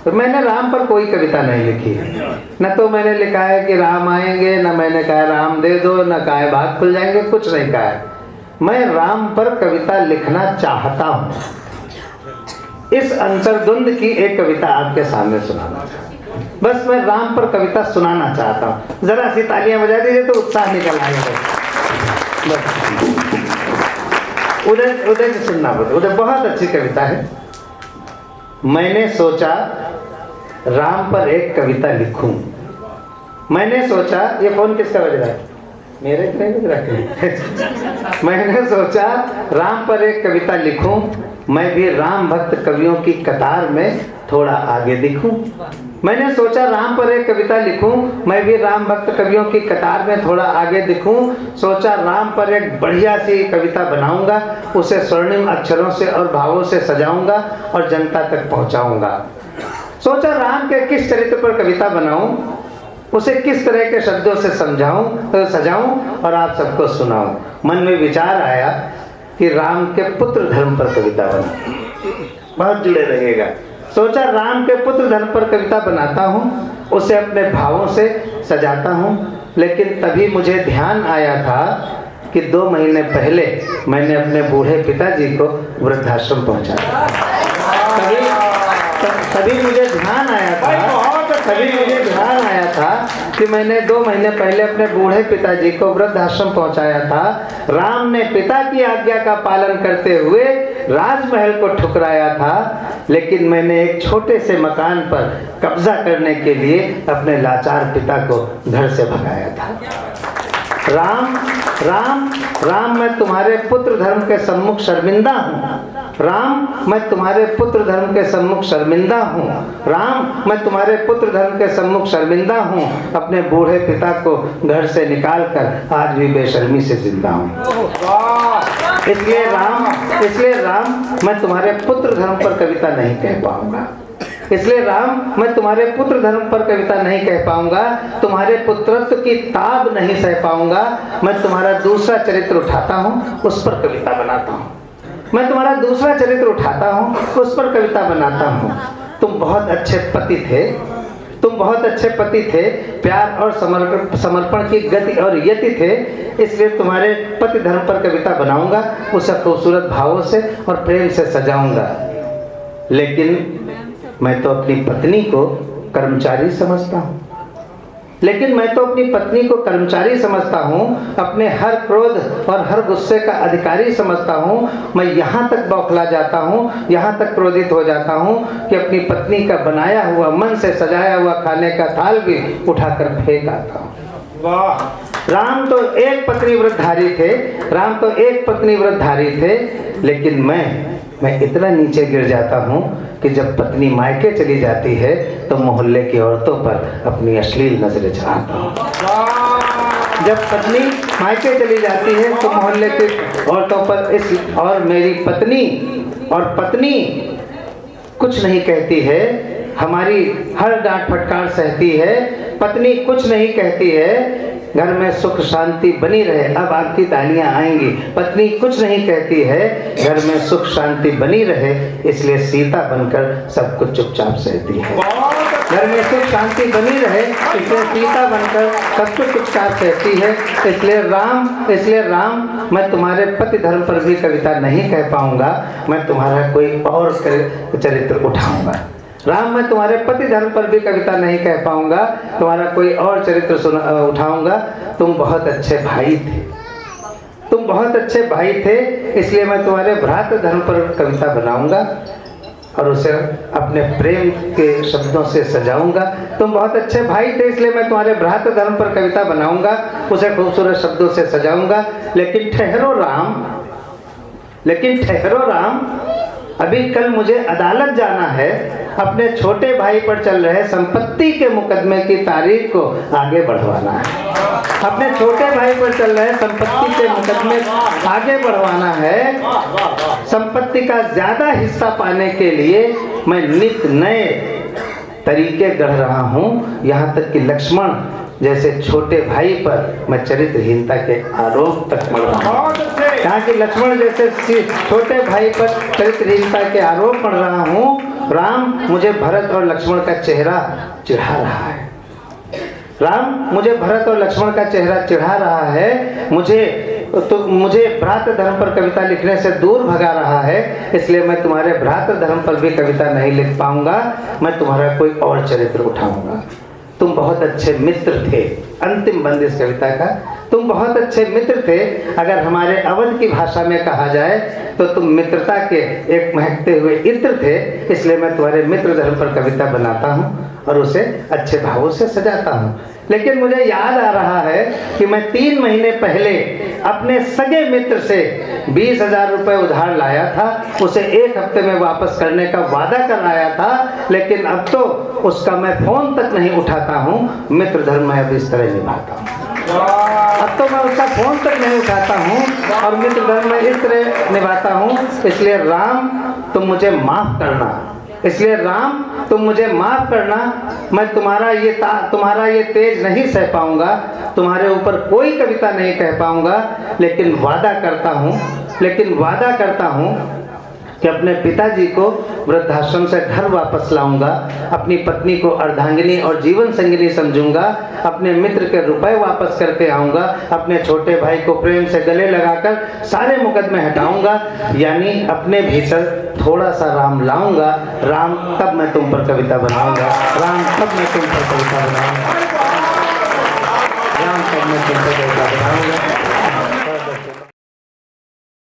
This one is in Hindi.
तो मैंने राम पर कोई कविता नहीं लिखी है। न तो मैंने लिखा है कि राम आएंगे, न मैंने कहा राम दे दो, न कहा है भाग खुल जाएंगे, कुछ नहीं कहा है। मैं राम पर कविता लिखना चाहता हूँ। इस अंतर्द्वंद की एक कविता आपके सामने सुनाना चाहता हूँ। बस मैं राम पर कविता सुनाना चाहता हूँ। जरा सी तालियां बजा दीजिए तो उत्साह निकल आएगा। बस उदय से सुनना पड़ता। उदय बहुत अच्छी कविता है। मैंने सोचा राम पर एक कविता लिखूं। मैंने सोचा, ये फोन किसका बज रहा है? मेरे नहीं बज रहा। मैंने सोचा राम पर एक कविता लिखूं, मैं भी राम भक्त कवियों की कतार में थोड़ा आगे दिखूं। मैंने सोचा राम पर एक कविता लिखूं, मैं भी राम भक्त कवियों की कतार में थोड़ा आगे दिखूं। सोचा राम पर एक बढ़िया सी कविता बनाऊंगा, उसे स्वर्णिम अक्षरों से और भावों से सजाऊंगा और जनता तक पहुंचाऊंगा। सोचा राम के किस चरित्र पर कविता बनाऊं, उसे किस तरह के शब्दों से समझाऊं, सजाऊं और आप सबको सुनाऊं। मन में विचार आया कि राम के पुत्र धर्म पर कविता बनाऊं। बहुत जुड़े रहिएगा। सोचा राम के पुत्र धर्म पर कविता बनाता हूँ, उसे अपने भावों से सजाता हूँ। लेकिन तभी मुझे ध्यान आया था कि 2 महीने पहले मैंने अपने बूढ़े पिताजी को वृद्धाश्रम पहुँचाया। तभी मुझे ध्यान आया था कि मैंने 2 महीने पहले अपने बूढ़े पिताजी को वृद्धाश्रम पहुंचाया था। राम ने पिता की आज्ञा का पालन करते हुए राजमहल को ठुकराया था, लेकिन मैंने एक छोटे से मकान पर कब्जा करने के लिए अपने लाचार पिता को घर से भगाया था। राम राम राम, मैं तुम्हारे पुत्र धर्म के सम्मुख शर्मिंदा हूँ। राम, मैं तुम्हारे पुत्र धर्म के सम्मुख शर्मिंदा हूँ। राम, मैं तुम्हारे पुत्र धर्म के सम्मुख शर्मिंदा हूँ। अपने बूढ़े पिता को घर से निकालकर आज भी बेशर्मी से जिंदा हूँ। इसलिए राम, मैं तुम्हारे पुत्र धर्म पर कविता नहीं कह पाऊंगा। इसलिए राम, मैं तुम्हारे पुत्र धर्म पर कविता नहीं कह पाऊंगा। तुम्हारे पुत्रत्व की ताब नहीं सह पाऊंगा। मैं तुम्हारा दूसरा चरित्र उठाता हूँ, उस पर कविता बनाता हूँ। मैं तुम्हारा दूसरा चरित्र उठाता हूँ, उस पर कविता बनाता हूँ। तुम बहुत अच्छे पति थे, तुम बहुत अच्छे पति थे, प्यार और समर्पण की गति और यति थे। इसलिए तुम्हारे पति धर्म पर कविता बनाऊंगा, उसे खूबसूरत भावों से और प्रेम से सजाऊंगा। लेकिन मैं तो अपनी पत्नी को कर्मचारी समझता हूँ। अपने हर क्रोध और हर गुस्से का अधिकारी समझता हूँ। मैं यहाँ तक बौखला जाता हूँ, यहाँ तक क्रोधित हो जाता हूँ कि अपनी पत्नी का बनाया हुआ, मन से सजाया हुआ खाने का थाल भी उठाकर फेंक आता हूँ। राम तो एक पत्नी व्रतधारी थे, लेकिन मैं इतना नीचे गिर जाता हूँ कि जब पत्नी मायके चली जाती है तो मोहल्ले की औरतों पर अपनी अश्लील नजरें चढ़ाता हूँ। जब पत्नी मायके चली जाती है तो मोहल्ले की औरतों पर और मेरी पत्नी कुछ नहीं कहती है, हमारी हर डांट फटकार सहती है। पत्नी कुछ नहीं कहती है, घर में सुख शांति बनी रहे। अब आपकी तालियां आएंगी। पत्नी कुछ नहीं कहती है, घर में सुख शांति बनी रहे, इसलिए सीता बनकर सब कुछ चुपचाप सहती है। घर में सुख शांति बनी रहे, इसलिए सीता बनकर सब कुछ चुपचाप सहती है। इसलिए राम, मैं तुम्हारे पति धर्म पर भी कविता नहीं कह पाऊंगा। मैं तुम्हारा कोई और चरित्र उठाऊंगा। राम, मैं तुम्हारे पति धर्म पर भी कविता नहीं कह पाऊंगा, तुम्हारा कोई और चरित्र उठाऊंगा। तुम बहुत अच्छे भाई थे, इसलिए मैं तुम्हारे भ्रातृ धर्म पर कविता बनाऊंगा और उसे अपने प्रेम के शब्दों से सजाऊंगा। तुम बहुत अच्छे भाई थे, इसलिए मैं तुम्हारे भ्रातृ धर्म पर कविता बनाऊंगा, उसे खूबसूरत शब्दों से सजाऊंगा। लेकिन ठहरो राम, अभी कल मुझे अदालत जाना है। अपने छोटे भाई पर चल रहे संपत्ति के मुकदमे की तारीख को आगे बढ़वाना है। अपने छोटे भाई पर चल रहे संपत्ति के मुकदमे आगे बढ़वाना है। संपत्ति का ज्यादा हिस्सा पाने के लिए मैं नित नए तरीके गढ़ रहा हूँ। यहाँ तक कि लक्ष्मण जैसे छोटे भाई पर मैं चरित्रहीनता के आरोप तक मढ़ रहा हूँ। कहा कि लक्ष्मण जैसे छोटे भाई पर चरित्रहीनता के आरोप मढ़ रहा हूँ राम मुझे भरत और लक्ष्मण का चेहरा चिढ़ा रहा है। राम मुझे भरत और लक्ष्मण का चेहरा चिढ़ा रहा है, मुझे भ्रातृ धर्म पर कविता लिखने से दूर भगा रहा है, इसलिए मैं तुम्हारे भ्रातृ धर्म पर भी कविता नहीं लिख पाऊंगा। मैं तुम्हारा कोई और चरित्र उठाऊंगा। तुम बहुत अच्छे मित्र थे। अंतिम बंद इस कविता का, तुम बहुत अच्छे मित्र थे। अगर हमारे अवध की भाषा में कहा जाए तो तुम मित्रता के एक महकते हुए इत्र थे, इसलिए मैं तुम्हारे मित्र धर्म पर कविता बनाता हूँ और उसे अच्छे भावों से सजाता हूँ। लेकिन मुझे याद आ रहा है कि मैं 3 महीने पहले अपने सगे मित्र से 20,000 रुपये उधार लाया था, उसे 1 हफ्ते में वापस करने का वादा कर आया था, लेकिन अब तो उसका मैं फोन तक नहीं उठाता हूँ। मित्र धर्म मैं अब इस तरह निभाता हूँ। अब तो मैं उसका फोन तक नहीं उठाता हूँ और मित्र धर्म में इस तरह निभाता हूँ। इसलिए राम तुम मुझे माफ करना, इसलिए राम तुम मुझे माफ करना। मैं तुम्हारा ये तेज नहीं सह पाऊंगा, तुम्हारे ऊपर कोई कविता नहीं कह पाऊंगा, लेकिन वादा करता हूँ कि अपने पिताजी को वृद्धाश्रम से घर वापस लाऊंगा, अपनी पत्नी को अर्धांगिनी और जीवन संगिनी समझूंगा, अपने मित्र के रुपए वापस करके आऊंगा, अपने छोटे भाई को प्रेम से गले लगाकर सारे मुकदमे हटाऊंगा, यानी अपने भीतर थोड़ा सा राम लाऊंगा। राम तब मैं तुम पर कविता बनाऊंगा, राम तब मैं तुम पर कविता बनाऊंगा, राम तब मैं तुम पर कविता बनाऊंगा।